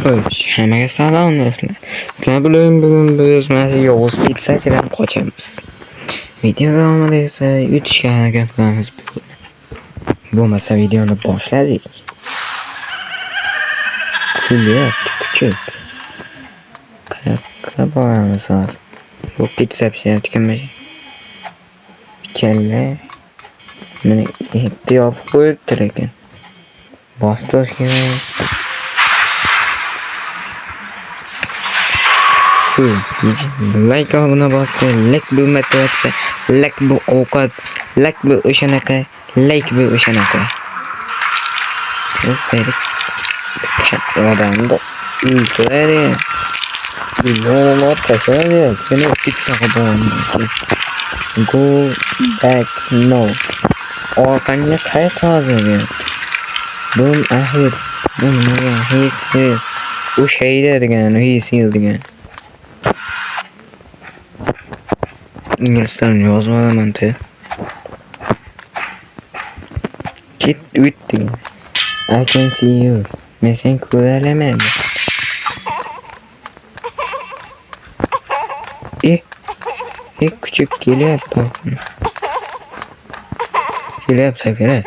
Hammaga salom do'stlar. Sizlar bilan bugun biz mana Yovuz pizzachidan qochamiz. Video davomida esa yutishga harakat qilamiz. Bo'lmasa videoni boshladik. Kulyas kuchuk. Qayoqqa boramiz hozir? Bu pizza pishirayotganmi? Kalla. Meni yetti yopib qo'yibdir ekan. Bostos kerak. Şu like abone basın, like bu motivatsiya, like bu ovqat, like bu o'shanaqa, like bu o'shanaqa. Dedik. Katta odamda intizori. Yo'llar tashlaydi. Seni pizza qo'yaman. Go back no. Orqanga qayt hozir. Bum ahir. Bum nima his. U shayda degan, his degan. İngilizden yazmadım te. Get with you. I can see you. Ben seni ko'raman. Küçük kelyapti. Kelyapti kerak.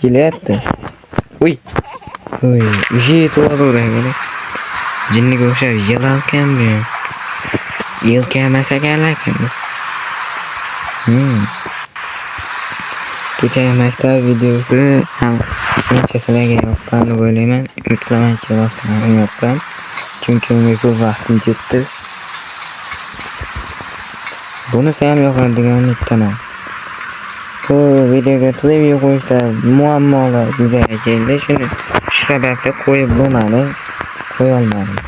Kelyapti. Uy, yetib oldi. Jinniga o'xshab yig'larkan bu. Yelkamasa ekanlar-ku. Kecha maktab videosi ham uncha sizlarga yoqqanini o'ylayman. Umid qilamanki, rostdan yoqqan. Chunki unga ko'p vaqtim ketdi. Bunisi ham yoqadigan umiddaman. Bu videoga preview qo'yishda muammolar yuzaga keldi. Shu sababli qo'yib bo'lmadi. Qo'ya olmadim.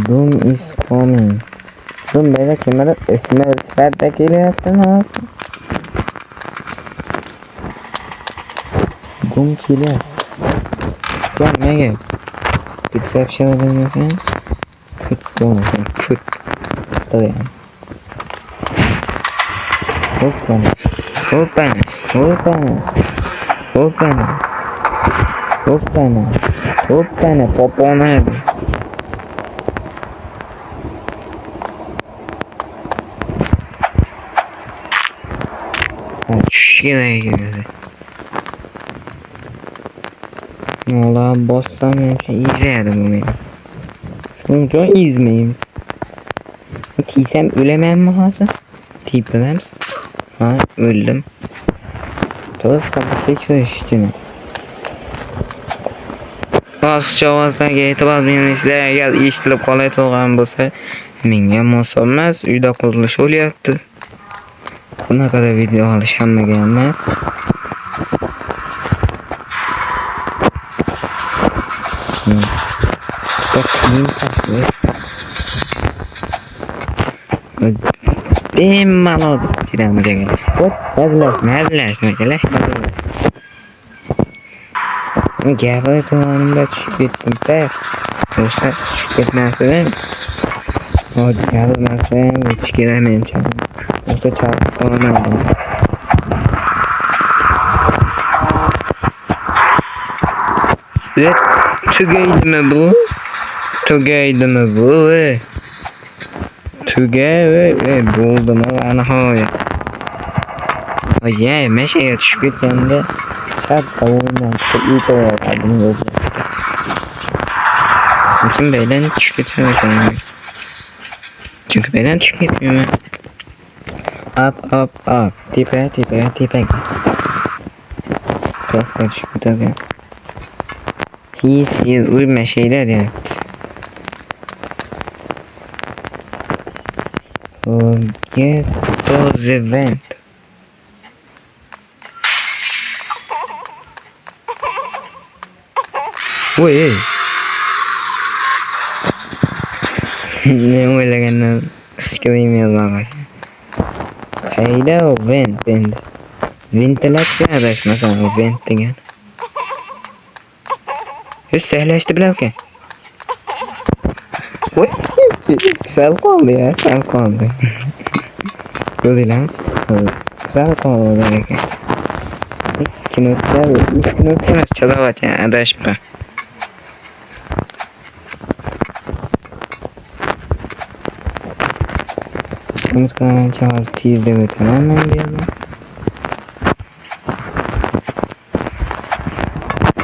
Doom is coming. Doom böyle kimler ismi üstlerdeki yaptın ha? Doom killer. Gel ne gel? Pizza yapışını bilmiyorsan küt olmasın. Küt. Dayan. Hoppana. Hoppana. Hoppana. Hoppana. Hoppana. Hoppana. Popona. Şuraya girdi. Valla bossam izleyelim bu beni. Sonuçta izmeyimiz. Tiysem ölemem mi hazır? Tip ölems. Ha öldüm. Toz kapısı çalıştığını. Boshqa ovozlarga e'tibor bering, sizlarga eshitilib qolayotgan bo'lsa, menga mos emas, uyda qurilish bo'lyapti. Bunaqa da video olish hammaga emas. Bemalol kiramiz ekan. Hazillashma kerak. Gapirib to'g'rimda tushib ketdim-da. O'sha tushib ketmasdim. Hozir gapirmasam, hech kerak menimcha. O'sha chaqib qolaman. Tugaydimi bu? Tugaydimi bu? Tugay bo'ldimi nihoyat. Oy, mashaga tushib ketganda shartta o'yindan chiqib o'tiraverdim o'zi. Lekin baydan tushib ketsam ekan. Chunki baydan tushib ketmayman. Up. Tepa. Pastga tushib ketaman. His uyma şeyler yani. Get to the vent. Oy. Ne o'ylagandan scream yazmagan. Qayda o vent. Ventilatsiya adashmasam o vent degan. Hech sahlashdi bilarkan. Voy. Sal qoldi. Ko'rdinglarmi? Sal qoldi ekan. gün ötler, 3 gün ötlemez çalavat yani adashma. Muhtemelen çalaz tizde ve tamamen bir yana.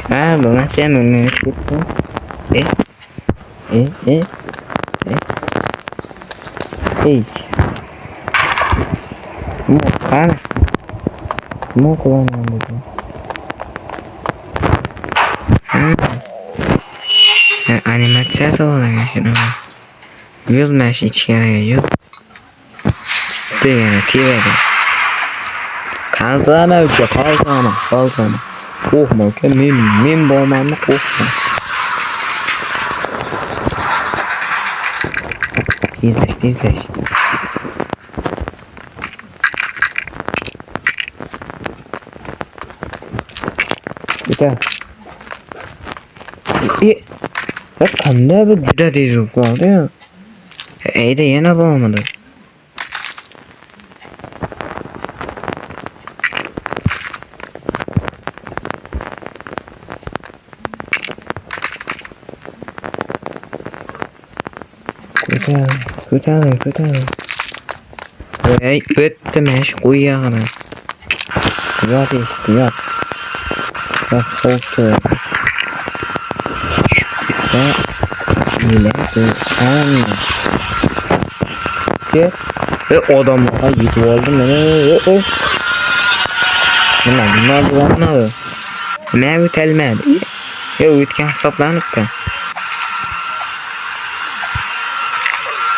Ha bana sen önüne çıktı. E. Kan. Mau kullanmam dedim. Animasyon da olarak şunu. Yüzmeş içeriye yüz. Ciddi yani TV'de. Kaldıramam ki kaldıramam. Korkma ki min boğmanla korkma. İzleş. Güzel. Bak kanda bir güzel dizuk vardı ya. De yine boğmadı. Kurtarın. Hey, öttemeş uyuyana. Yok. Bak soğuktu. Sen millet sen. Ve adamlara gidiyor oldum beni. Bunlar bulanmadı. Mevcut elmedi. Ya uyutken hesaplanıp da.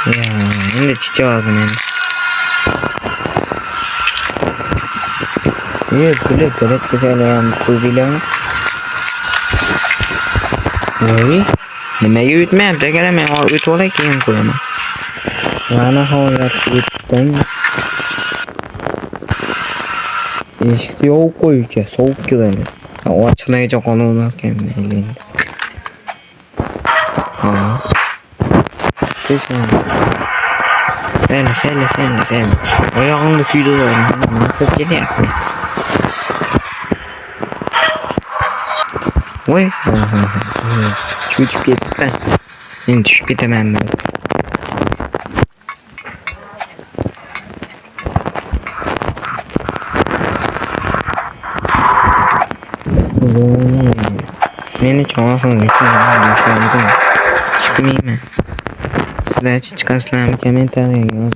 Ya şimdi çiçeği aldım yani. İyi kılık güzel yani kurbilen. Vay. Nimeyi ütmeyeyim de gelemem. O üt olayım ki koyamam. Bana hayat ütten. İşte yok koyuyor ki soğuk gibi. O açılayacak onu olmazken elinde. Ha. Kesin. Sen. Ayağında tüylü var. Nasıl geliyor? Oy. Çocuk yetti. Şimdi düşüp bitemem ben. Beni çoğalsın. Çıkmayayım mı? Sizlerce çıkarsınlar komentarya yaz.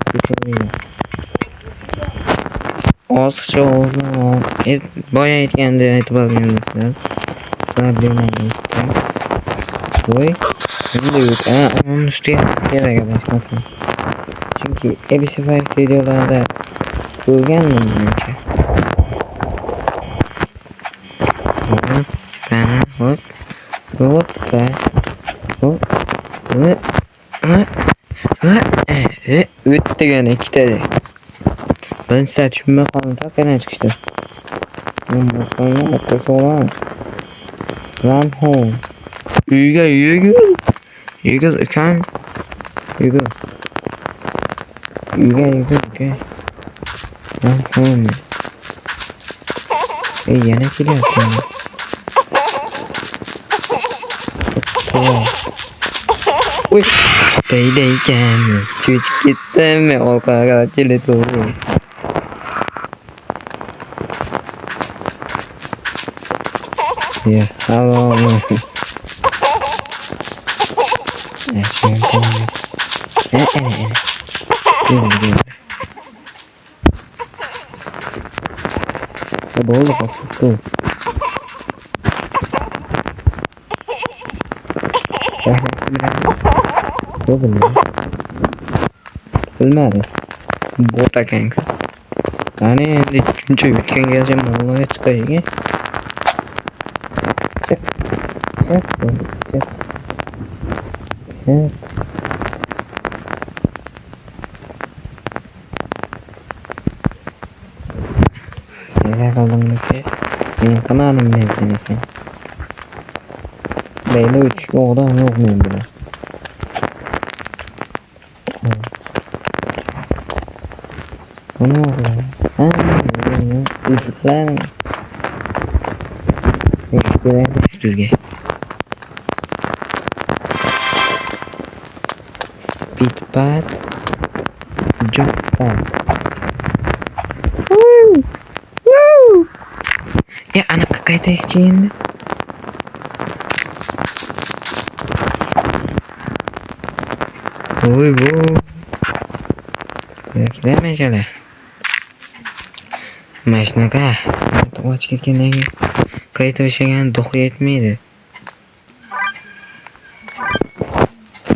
Olsa oldu. Bayağı etkende itibar edilmesiler. Problemler gitti. Oy. Şimdi yut. Onun üstüne yere basmasın. Çünkü bir sefer videolarda gelmiyor ki. Üttü gene 2 tane. Ben size düşünme kalın tak gene çıkıştı. Bu sonra ötesi olan. Run home. You can. You go. Run home. Yine kilo yaptım. Tamam. Uy. Beydeyken çocuk gitti mi o kadar kilit olur. Ya Allah'ım. Bollu bakıyorum. Yok mu? Bilmem. Bota kanka. Yani çünkü bütün geleceğim onlara çıkıyor ki. Çek. Nereye kaldım ki? Benim kanalım mevzimesi. Beyle 3 oradan yok muyum bile? Bu ne oldu? Üşükler mi? Kerakmas bizga. Bitpat. Joppat. Anaqa qaytaychi endi. Voy bu. Yaxshimashada. Mashinaga och ketgandan keyin qayta o'shagan do'q yetmaydi.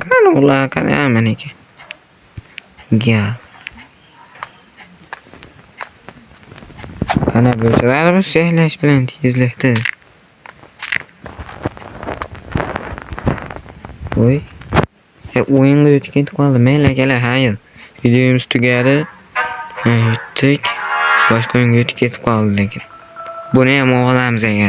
Qani ular qani maniki. Gal. Qana bo'lsalarimiz shaylash bilan tezlikda. Voy. O'yinga o'tib ketib qoldi. Mayli akalar, hayır. Videomiz tugadi. Yutdik. Boshqa o'yinga o'tib ketib qoldi lekin. Buni ham olamiz agar.